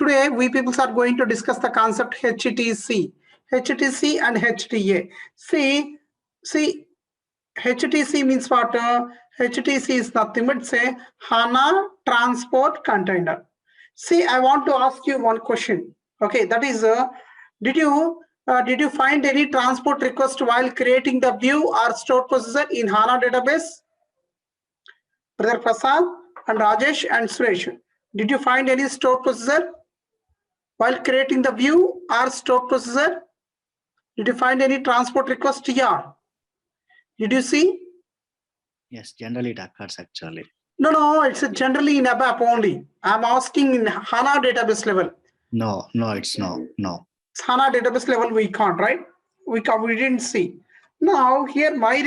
today we people are going to discuss the concept HTC and HTA. See, HTC means what? HTC is nothing but say HANA transport container. See, I want to ask you one question. Okay, that is, did you find any transport request while creating the view or stored procedure in HANA database? Brother Prasad and Rajesh and Suresh, did you find any stored procedure while creating the view or stored procedure? Did you find any transport request here? Did you see? Yes, generally it occurs actually. No, it's generally in ABAP only. I'm asking in HANA database level. No, it's no. HANA database level we can't, right? We didn't see. Now here my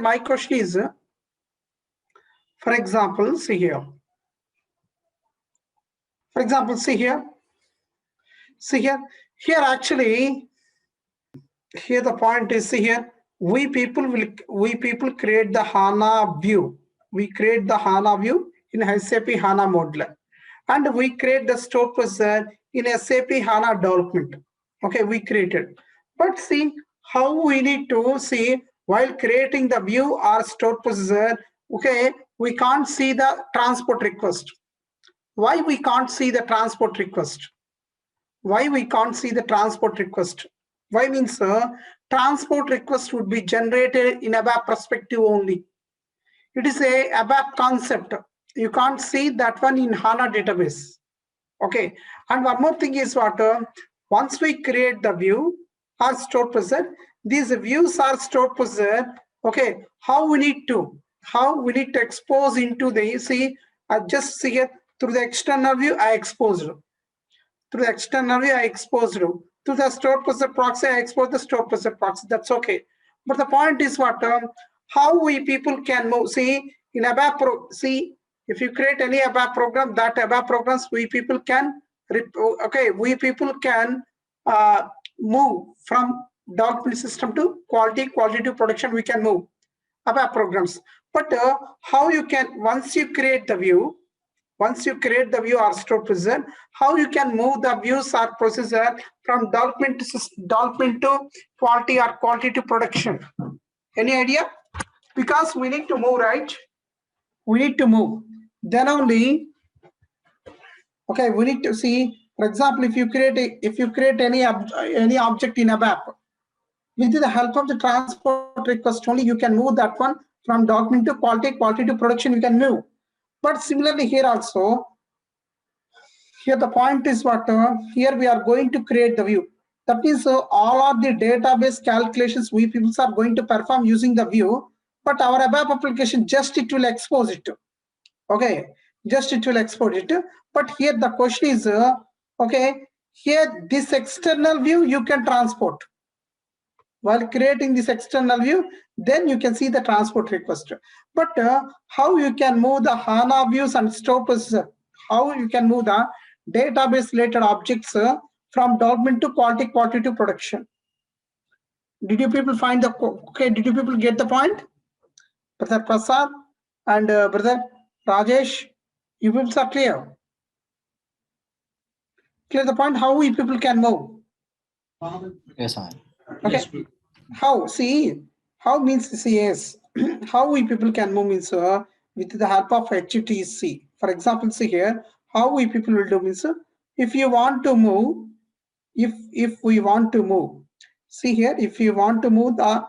my question is, for example, see here. For example, see here. Here actually, here the point is, see here, we people create the HANA view. We create the HANA view in SAP HANA modular, and we create the stored procedure in SAP HANA development. Okay, we created. But see how we need to see while creating the view or stored procedure. Okay, we can't see the transport request. Why we can't see the transport request? Why we can't see the transport request? Why means transport request would be generated in ABAP perspective only. It is a ABAP concept. You can't see that one in HANA database. Okay, and one more thing is what? Once we create the view or stored procedure, these views are stored procedure. Okay, how we need to expose into the, see, I just see it through the external view I exposed. Through the external view I exposed. To the stored procedure proxy, I export the stored procedure proxy. That's okay. But the point is what? How we people can move. See, in ABAP, see, if you create any ABAP program, that ABAP programs we people can, we people can move from development system to quality to production. We can move ABAP programs. But how you can, once you create the view or stored procedure, how you can move the views or procedure from development to quality or quality to production? Any idea? Because we need to move, right? We need to move. Then only, okay, we need to see, for example, if you create any object in ABAP, with the help of the transport request only, you can move that one from document to quality to production, you can move. But similarly here also, here the point is what? Here we are going to create the view. That means all of the database calculations we people are going to perform using the view, but our ABAP application just it will expose it. Okay, just it will export it. But here the question is, okay, here this external view you can transport. While creating this external view, then you can see the transport request. But how you can move the HANA views and stored procedure? How you can move the database related objects from development to quality to production? Did you people find the, okay, did you people get the point? Brother Prasad and Brother Rajesh, you people are clear? Clear the point how we people can move? Yes, sir. Okay. Yes. How? See, how means yes. How we people can move means with the help of HTC. For example, see here, how we people will do means if you want to move, if we want to move, see here, if you want to move the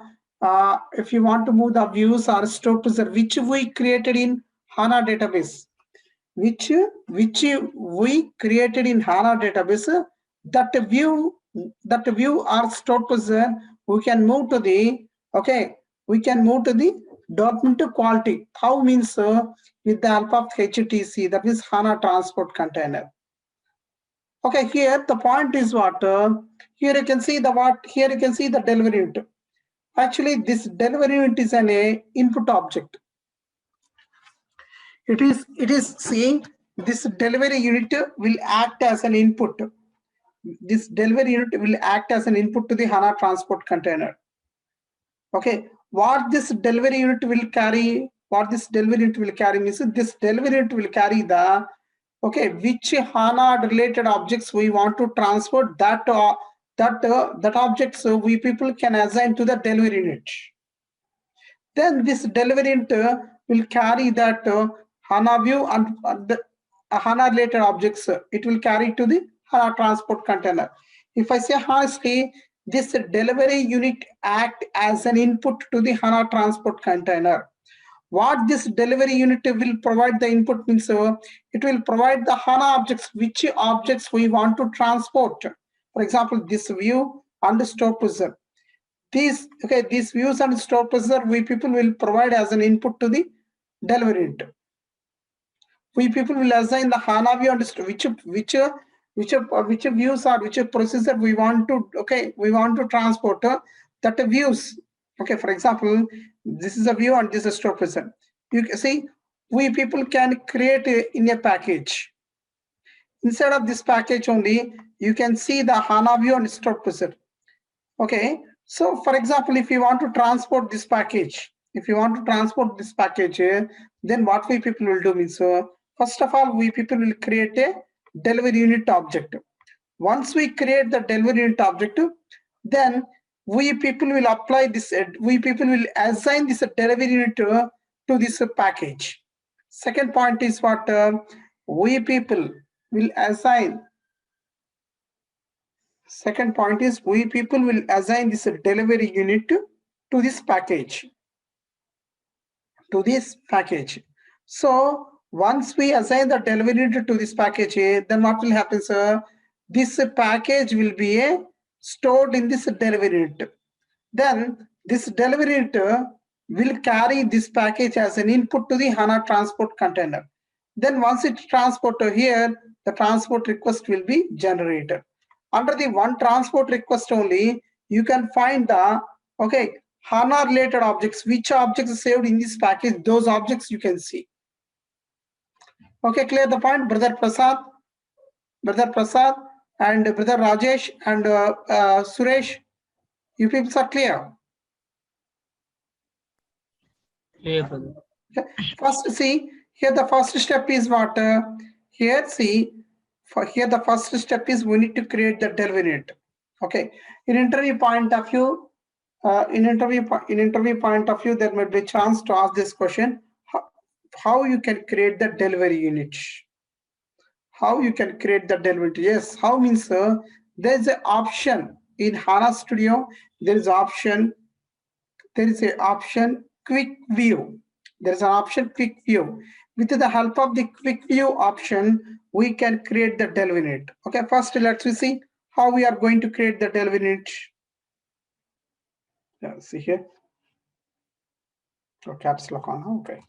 views or stored procedure which we created in HANA database, which we created in HANA database, that view or stored procedure we can move to the, okay, we can move to the document to quality. How means with the help of HTC, that is HANA transport container. Okay, here the point is what? Here you can see the what? Here you can see the delivery unit. Actually, this delivery unit is an input object. It is seeing this delivery unit will act as an input. This delivery unit will act as an input to the HANA transport container. Okay, what this delivery unit will carry? What this delivery unit will carry means this delivery unit will carry the okay, which HANA related objects we want to transport, that objects we people can assign to the delivery unit. Then this delivery unit will carry that HANA view and the HANA related objects. It will carry to the HANA transport container. If I say honestly, this delivery unit act as an input to the HANA transport container. What this delivery unit will provide the input means it will provide the HANA objects, which objects we want to transport. For example, this view and store procedure. These views and store procedure we people will provide as an input to the delivery unit. We people will assign the HANA view and which views or which procedure we want to transport that views. Okay, for example, this is a view and this is a store procedure. You can see we people can create in a package. Inside of this package only, you can see the HANA view and store procedure. Okay, so for example, if you want to transport this package, then what we people will do means, first of all, we people will create a delivery unit object. Once we create the delivery unit object, then we people will apply this, we people will assign this delivery unit to this package. Second point is what we people will assign. Second point is we people will assign this delivery unit to this package. So once we assign the delivery unit to this package, then what will happen, sir? This package will be stored in this delivery unit. Then this delivery unit will carry this package as an input to the HANA transport container. Then once it transported here, the transport request will be generated. Under the one transport request only, you can find the HANA related objects, which objects are saved in this package, those objects you can see. Okay, clear the point, brother Prasad and brother Rajesh and Suresh, you people are clear? Clear, brother. Okay. First, see here the first step is what here. See, for here the first step is we need to create the delivery unit. Okay, in interview point of view, there might be a chance to ask this question: how you can create the delivery unit? How you can create the delivery unit? Yes, how means there is an option in HANA Studio. There is an option quick view. There is an option quick view. With the help of the quick view option, we can create the delivery unit. Okay, first let's see how we are going to create the delivery unit. Yeah, see here. So caps lock on. Okay.